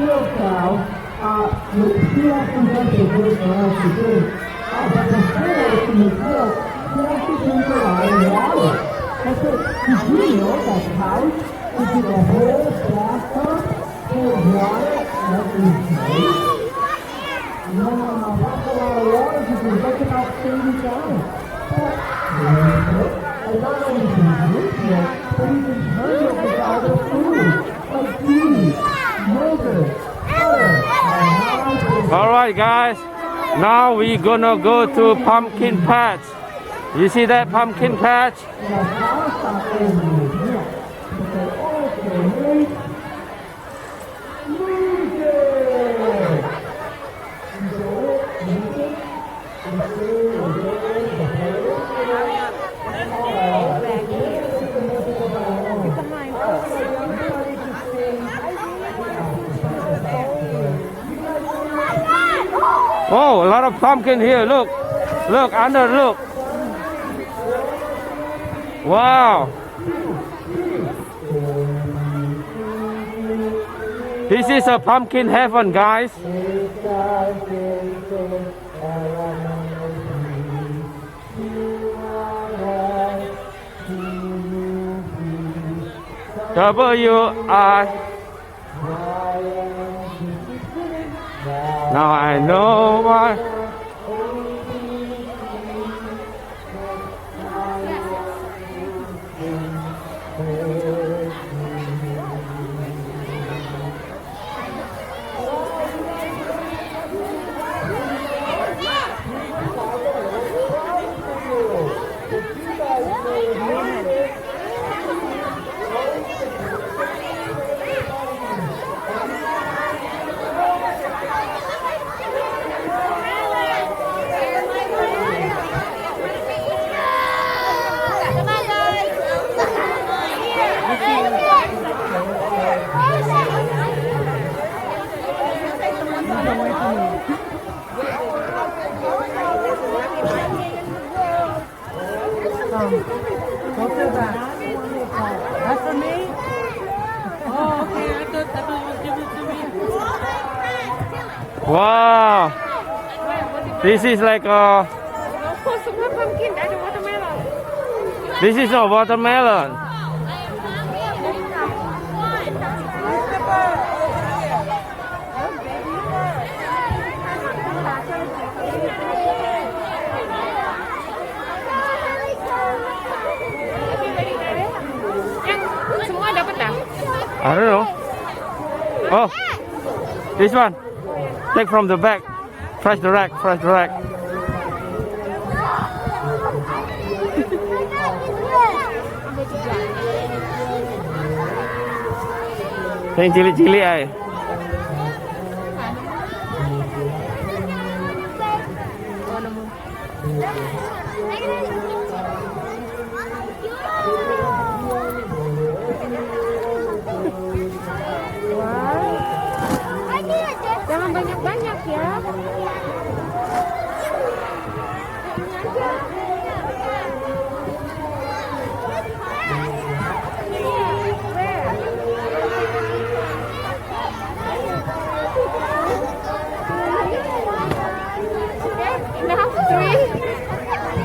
field cows, she actually does a good for us to do. But before she was built, she actually drinks a lot of water. And so, did you know that cows could do a whole bathtub full of water every day? No, that's a lot of water because you take about 30 gallons. And not only can you drink it, but you can turn it with other food, like cheese, yogurt, butter, and Alright guys, now we gonna go to pumpkin patch. You see that pumpkin patch? Oh, a lot of pumpkin here. Look, look under. Look. Wow. This is a pumpkin heaven, guys. W-I. Now I know why. That's for me? Oh, okay. I thought you was giving it to me. Wow. This is like a. Pumpkin, that's a watermelon. This is a watermelon. I don't know. Oh, this one. Take from the back. Press the rack. Press the rack. Yang cili-cili ay. Jangan banyak-banyak ya.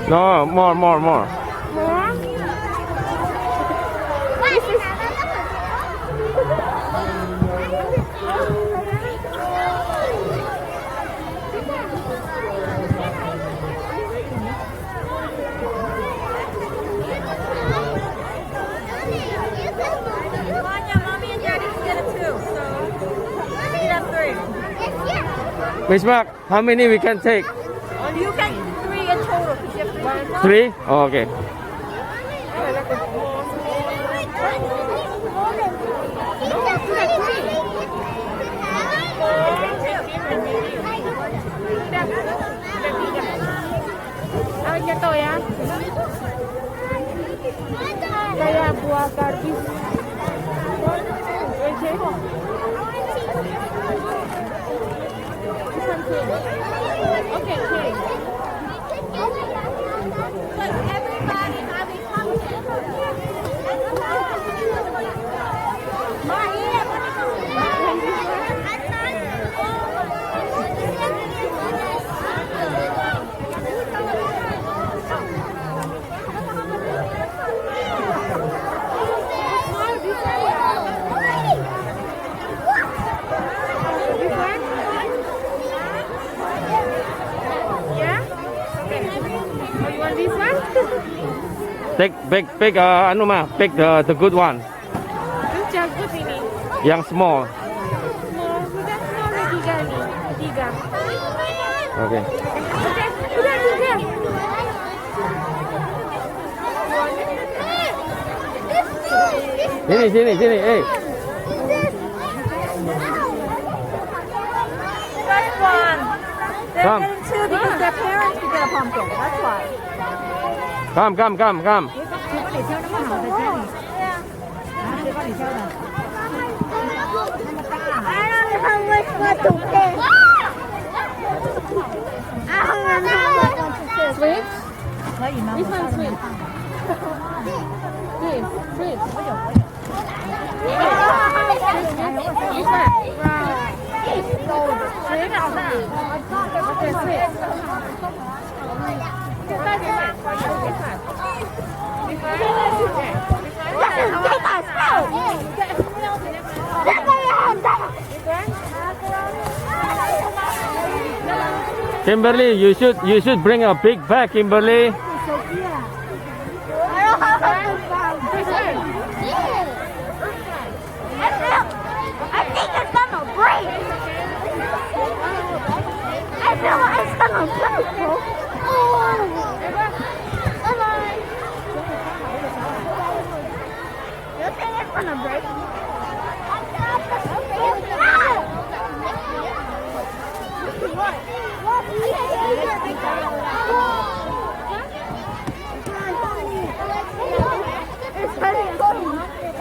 No, more. More? Miss Mark, how many we can take? You can 3 in total because you have 3? Oh, okay. Jatuh ya. Kayak buah garbis. Okay, okay. Everybody having pumpkin. Pick anu mah, pick the good one. Yang ini. Yang small. Udah tiga nih. Tiga. Okay. Udah tiga. Sini, eh. First one. They're Come. getting two because their parents could get a pumpkin. That's why. Come. 可以吗？ This one sweet. This sweet. This one. Okay, sweet. Kimberly, you should bring a big bag, Kimberly. I think it's gonna break. I feel like it's gonna break. You think it's gonna break?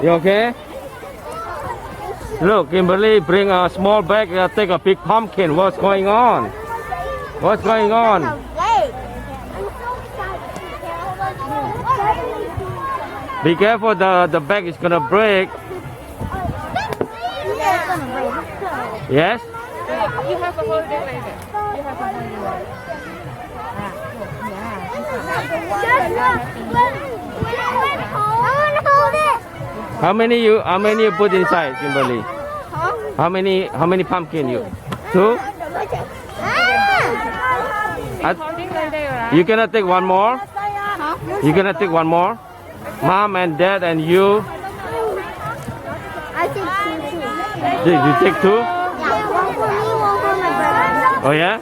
You okay? Look, Kimberly, bring a small bag. Take a big pumpkin. What's going on? What's going on? Be careful, the bag is gonna break. Yes? You have a whole day like that. You have a whole day like How many you put inside, Kimberly? How many pumpkin you? Two? You gonna take one more? You gonna take one more? Mom and dad and you? I think two too. You take two? Yeah, one for me, one for my brother. Oh yeah?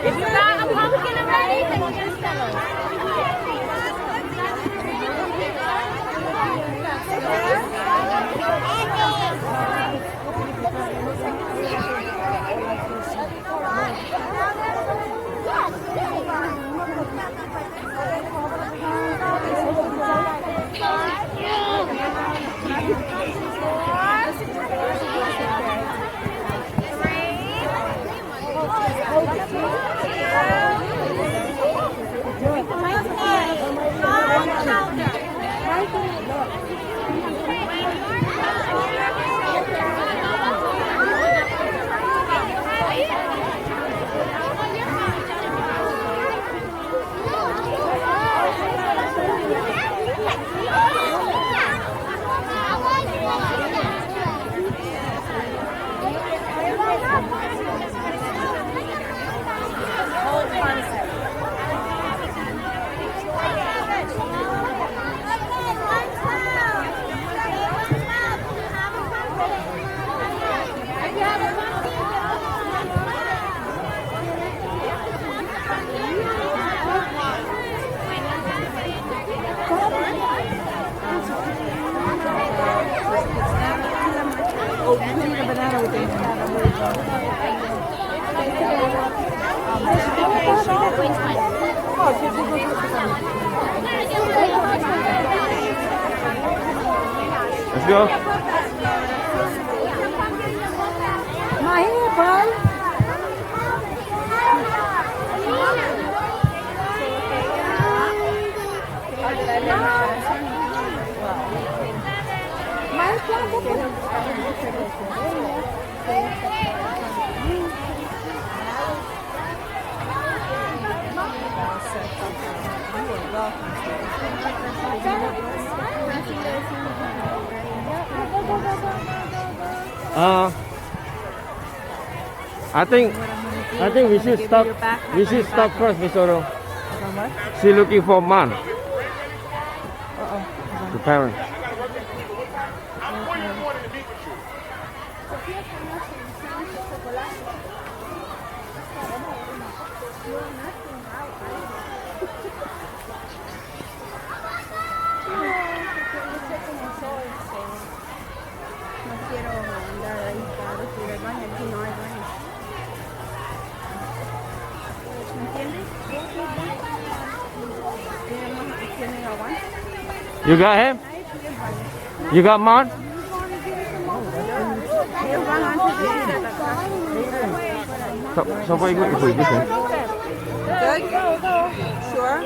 If you got a pumpkin already, then you just sell it. go. My hair, bud. I think we should stop. We should stop first, Miss Oro. She's looking for man. The parent. No quiero andar ahí para ir al baño, aquí no hay baño. ¿Me entiendes? Tiene agua. You got him? You got man? Ellos van antes de ir a la casa. Siapa ikut ibu itu kan? Good? Sure?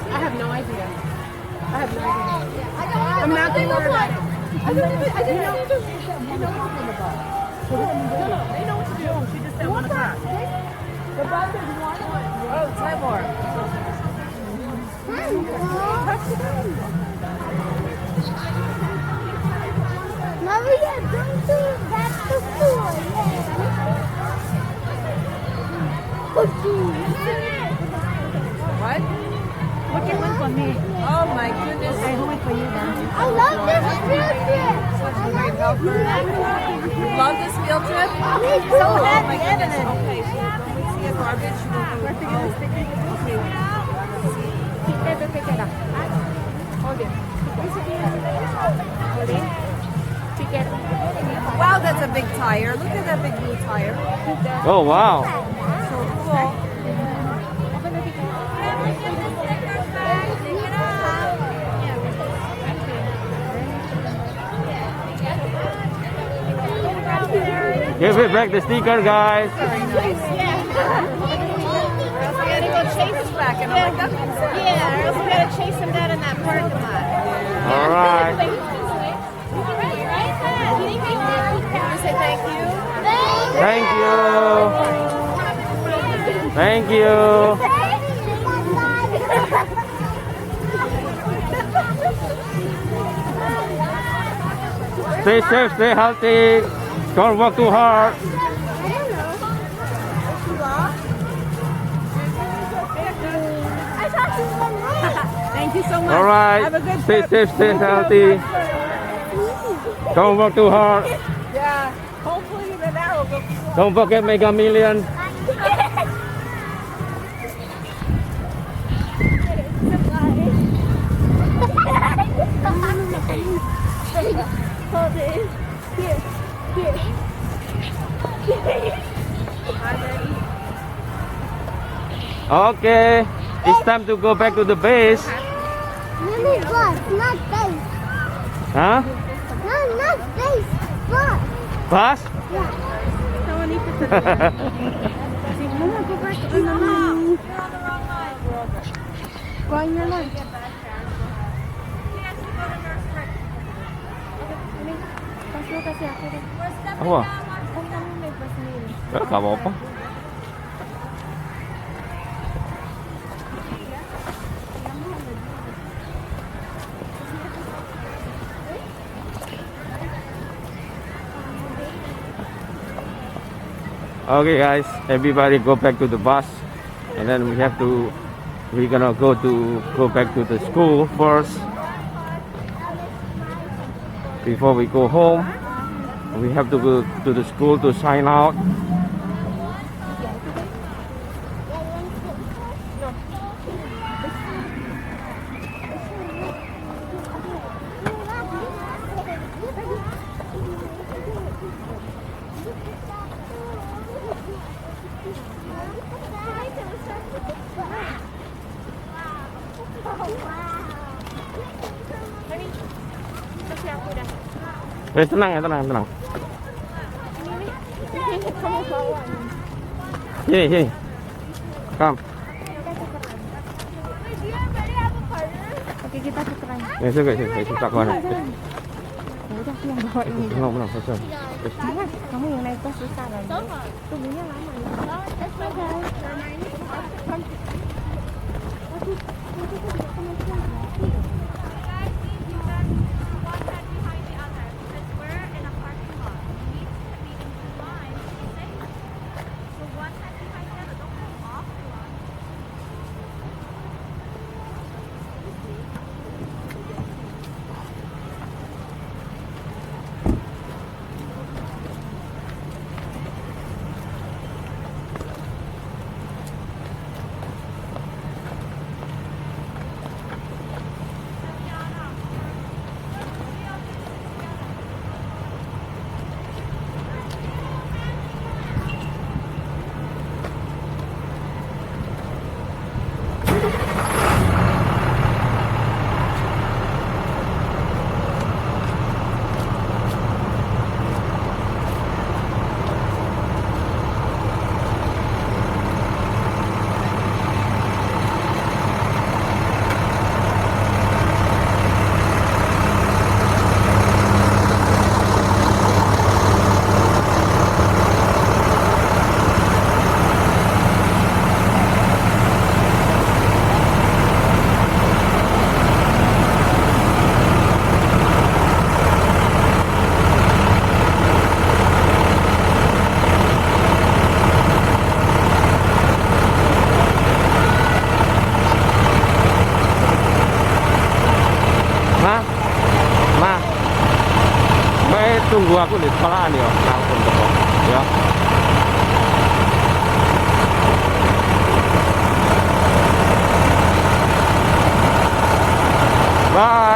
I have no idea. I'm not going to worry about it. I didn't know. They know what to do. She just said 1 o'clock. Oh, Timor. Maria, don't do that to school. What? What you want from me? Oh my goodness. I went for you then. I love this field trip. You love this field trip? Me too. So oh my goodness. Okay, so when we see a garbage, we'll Wow, that's a big tire. Look at that big blue tire. Oh wow. So cool. Give it back the sticker, guys. Very nice. We gotta go chase back and I'm like, that's Yeah, or else we gotta chase them down in that parking lot. All right. say thank you. Thank you. Thank you. Stay safe, stay healthy. Don't work too hard. Thank you so much. All right. Have a good Stay trip. safe, stay healthy. Don't work too hard. Yeah. Hopefully the arrow will go. Don't forget Mega Million. Hold it. Here. Okay. It's time to go back to the base. Mini bus, not base. Huh? No, not base. Bus. Bus? Going na lang. Pasok kasi ako rin. Apa? Kung namin may bus nila. Tak apa-apa. Okay guys, everybody go back to the bus, and then we're gonna go back to the school first. Before we go home, we have to go to the school to sign out. Tenang ya, tenang, tenang. Kamu bawa nih. Sini, sini. Come. Oke, kita tukeran. Ya, suka ke mana? Ya udah aku yang bawa ini. Tenang, selesai. Jangan, kamu yang naik ke susah kan. Tunggunya lama ya. Karena ini kan. Tunggu aku di sekolahan ya, langsung toko ya. Bye.